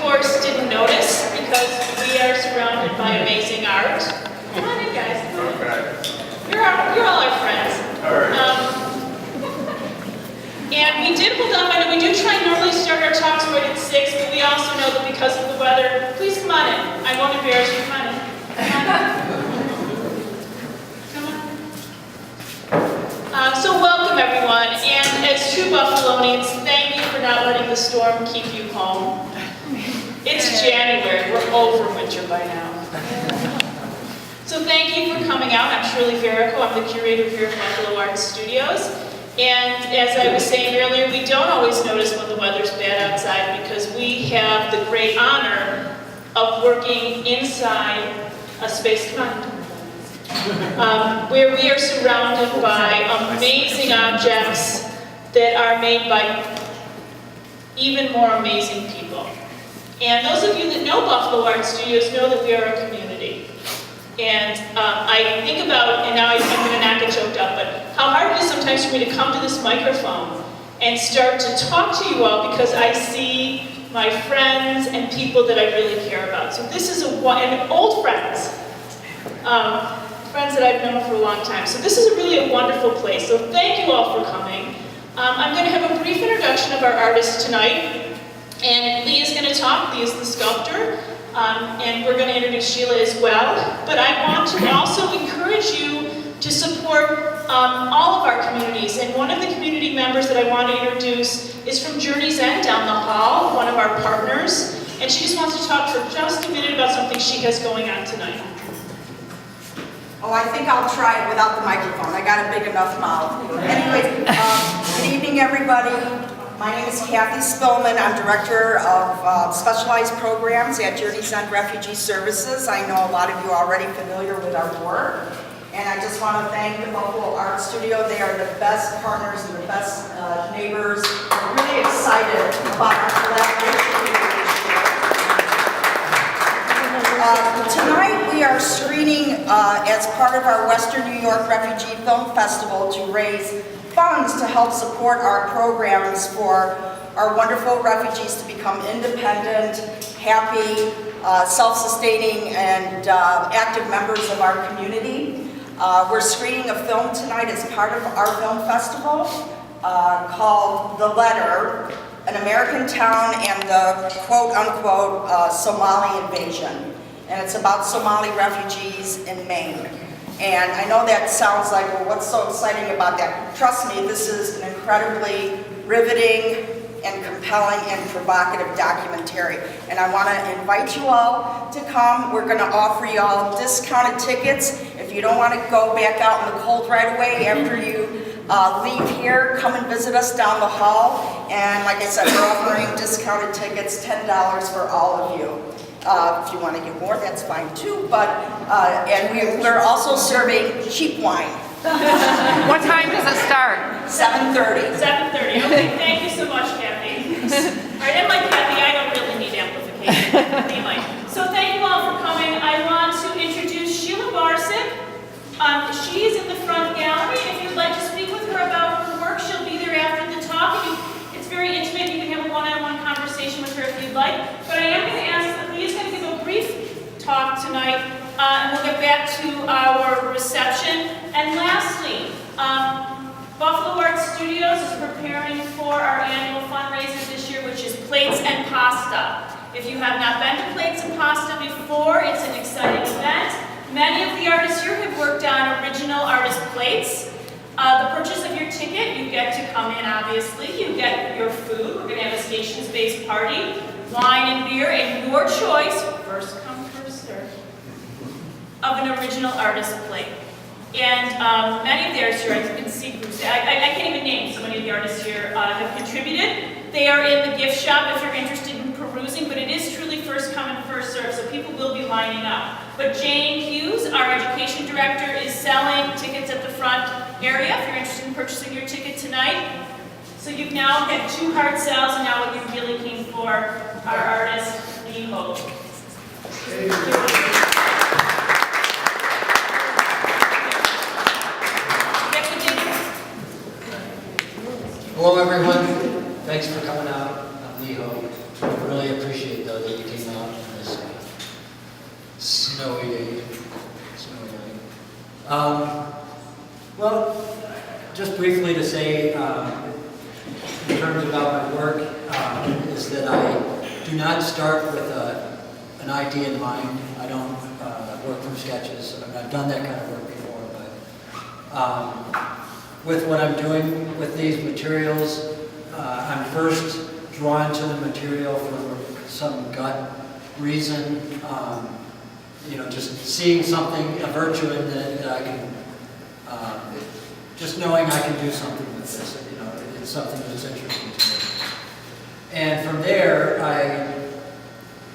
course, didn't notice because we are surrounded by amazing art. Come on in, guys. You're all our friends. All right. And we did hold on, and we do try and normally start our talks right at 6, but we also know that because of the weather, please come on in. I won't embarrass you. Come on in. Come on. So welcome, everyone. And as true Buffalonians, thank you for not letting the storm keep you home. It's January. We're over winter by now. So thank you for coming out. I'm Shirley Verrico. I'm the curator here at Buffalo Art Studios. And as I was saying earlier, we don't always notice when the weather's bad outside because we have the great honor of working inside a space where we are surrounded by amazing objects that are made by even more amazing people. And those of you that know Buffalo Art Studios know that we are a community. And I think about, and now I'm going to not get choked up, but how hard it is sometimes for me to come to this microphone and start to talk to you all because I see my friends and people that I really care about. So this is and old friends, friends that I've known for a long time. So this is really a wonderful place. So thank you all for coming. I'm going to have a brief introduction of our artist tonight. And Lee is going to talk. Lee is the sculptor. And we're going to introduce Sheila as well. But I want to also encourage you to support all of our communities. And one of the community members that I want to introduce is from Journey's End down the hall, one of our partners. And she just wants to talk for just a minute about something she has going on tonight. Oh, I think I'll try it without the microphone. I got a big enough mouth. Anyway, good evening, everybody. My name is Kathy Spillman. I'm Director of Specialized Programs at Journey's End Refugee Services. I know a lot of you are already familiar with our work. And I just want to thank the Buffalo Art Studio. They are the best partners and the best neighbors. I'm really excited about our collaboration. Tonight we are screening as part of our Western New York Refugee Film Festival to raise funds to help support our programs for our wonderful refugees to become independent, happy, self-sustaining, and active members of our community. We're screening a film tonight as part of our film festival called The Letter, An American Town and the quote-unquote Somali Invasion. And it's about Somali refugees in Maine. And I know that sounds like, well, what's so exciting about that? Trust me, this is an incredibly riveting and compelling and provocative documentary. And I want to invite you all to come. We're going to offer you all discounted tickets. If you don't want to go back out in the cold right away after you leave here, come and visit us down the hall. And like I said, we're offering discounted tickets, $10 for all of you. If you want to get more, that's fine too. But and we're also serving cheap wine. What time does it start? 7:30. 7:30. Okay, thank you so much, Kathy. All right, and like Kathy, I don't really need amplification. Anyway, so thank you all for coming. I want to introduce Sheila Barsick. She is in the front gallery. If you'd like to speak with her about her work, she'll be there after the talk. It's very intimate. You can have a one-on-one conversation with her if you'd like. But I am going to ask that Lee is going to give a brief talk tonight, and we'll get back to our reception. And lastly, Buffalo Art Studios is preparing for our annual fundraiser this year, which is Plates and Pasta. If you have not been to Plates and Pasta before, it's an exciting event. Many of the artists here have worked on original artist plates. The purchase of your ticket, you get to come in, obviously. You get your food. We're going to have a stations-based party, wine and beer, and your choice, first come, first serve, of an original artist plate. And many of the artists here, I can see groups, I can't even name so many of the artists here have contributed. They are in the gift shop if you're interested in perusing, but it is truly first come and first serve, so people will be lining up. But Jane Hughes, our education director, is selling tickets at the front area if you're interested in purchasing your ticket tonight. So you've now had 2 hard sells, and now what you really came for, our artist, Lee Hoag. Hello everyone, thanks for coming out. I'm Lee Hoag. I really appreciate though that you came out on this snowy day. Well, just briefly to say, in terms about my work, is that I do not start with an idea in mind. I don't work from sketches. I mean, I've done that kind of work before, but with what I'm doing with these materials, I'm first drawn to the material for some gut reason. You know, just seeing something, a virtue in it that I can, just knowing I can do something with this, you know, it's something that's interesting to me. And from there, I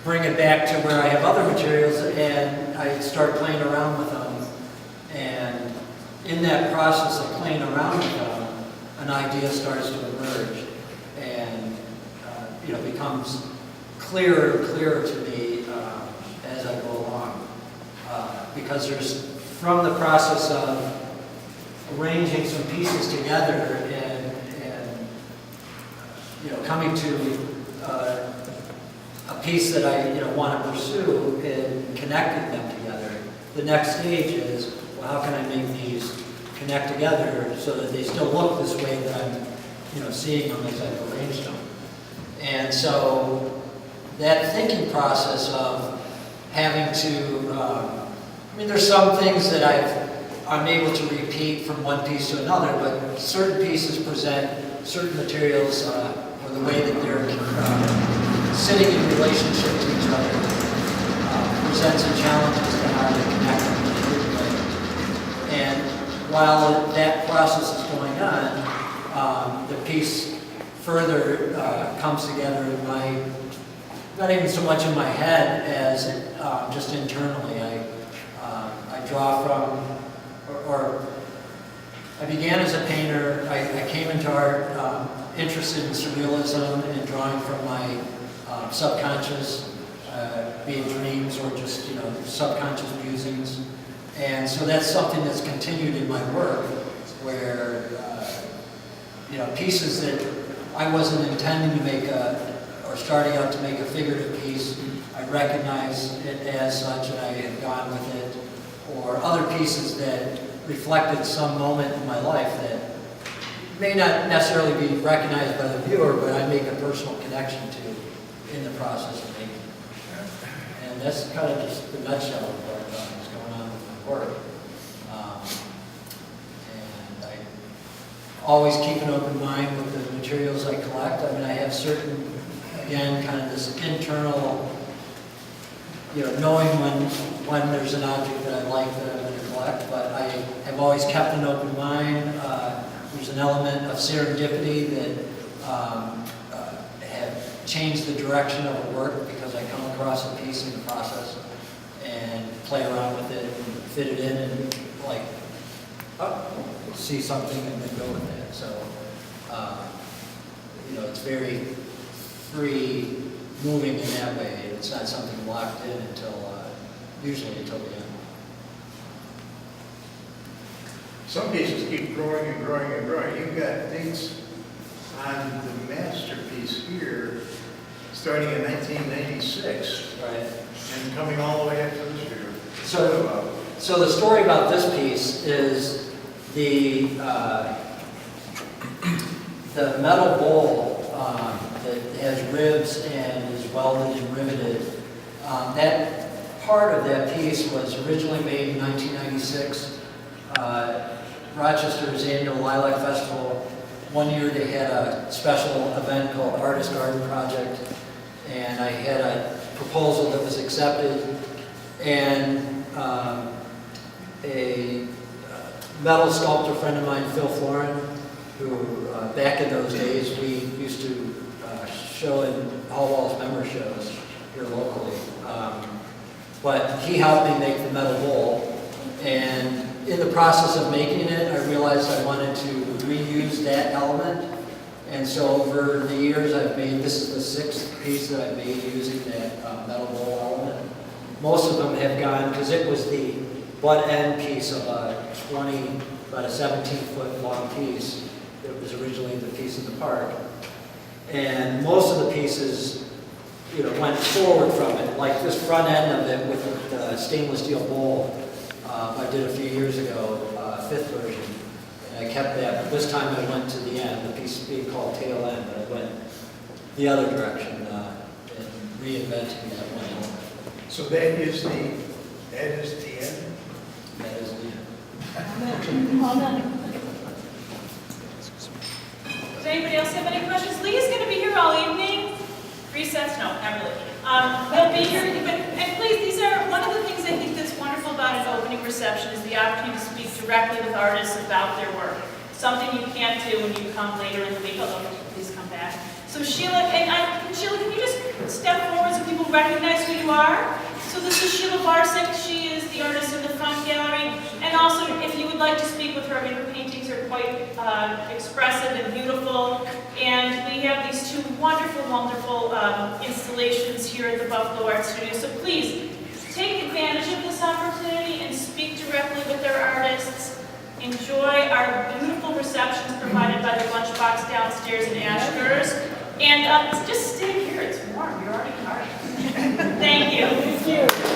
bring it back to where I have other materials and I start playing around with them. And in that process of playing around with them, an idea starts to emerge and, you know, becomes clearer and clearer to me as I go along. Because there's, from the process of arranging some pieces together and you know, coming to a piece that I, you know, want to pursue and connecting them together. The next stage is, well, how can I make these connect together so that they still look this way that I'm, you know, seeing them as I've arranged them. And so that thinking process of having to, I mean, there's some things that I'm able to repeat from one piece to another, but certain pieces present certain materials or the way that they're sitting in relationship to each other presents some challenges to how to connect them in a good way. And while that process is going on, the piece further comes together in my, not even so much in my head as just internally. I draw from, or I began as a painter. I came into art interested in surrealism and drawing from my subconscious, be it dreams or just, you know, subconscious musings. And so that's something that's continued in my work where, you know, pieces that I wasn't intending to make or starting out to make a figurative piece, I recognize it as such and I have gone with it. Or other pieces that reflected some moment in my life that may not necessarily be recognized by the viewer, but I make a personal connection to in the process of making it. And that's kind of just the nutshell of what is going on with my work. And I always keep an open mind with the materials I collect. I mean, I have certain, again, kind of this internal, you know, knowing when there's an object that I like that I'm going to collect, but I have always kept an open mind. There's an element of serendipity that have changed the direction of a work because I come across a piece in the process and play around with it and fit it in and like, oh, see something and then go with it. So, you know, it's very free moving in that way. It's not something locked in until, usually until the end. Some pieces keep growing and growing and growing. You've got dates on the masterpiece here starting in 1996. Right. And coming all the way up to this year. So the story about this piece is the metal bowl that has ribs and is welded and riveted. That part of that piece was originally made in 1996. Rochester's annual Lilac Festival. One year they had a special event called Artist Garden Project, and I had a proposal that was accepted, and a metal sculptor friend of mine, Phil Florin, who back in those days we used to show in Hallwall's member shows here locally. But he helped me make the metal bowl, and in the process of making it, I realized I wanted to reuse that element. And so over the years I've made, this is the 6th piece that I've made using that metal bowl element. Most of them have gone, because it was the butt end piece of a about a 17-foot long piece. It was originally the piece in the park. And most of the pieces went forward from it, like this front end of it with the stainless steel bowl. I did a few years ago, fifth version, and I kept that, but this time I went to the end, the piece being called tail end, but I went the other direction, and reinventing that one. So that is the end? That is the end. Does anybody else have any questions? Lee is going to be here all evening. Recess? No, not really. He'll be here, and please, these are, one of the things I think that's wonderful about an opening reception is the opportunity to speak directly with artists about their work. Something you can't do when you come later in the week, although please come back. So Sheila, Sheila, can you just step forward so people recognize who you are? So this is Sheila Barsick. She is the artist in the front gallery. And also, if you would like to speak with her, I mean, her paintings are quite expressive and beautiful. And we have these two wonderful, wonderful installations here at the Buffalo Art Studio. So please, take advantage of this opportunity and speak directly with their artists. Enjoy our beautiful receptions provided by the lunchbox downstairs in Ashbur's. And just stay here, it's warm, you're already partying. Thank you. Thank you.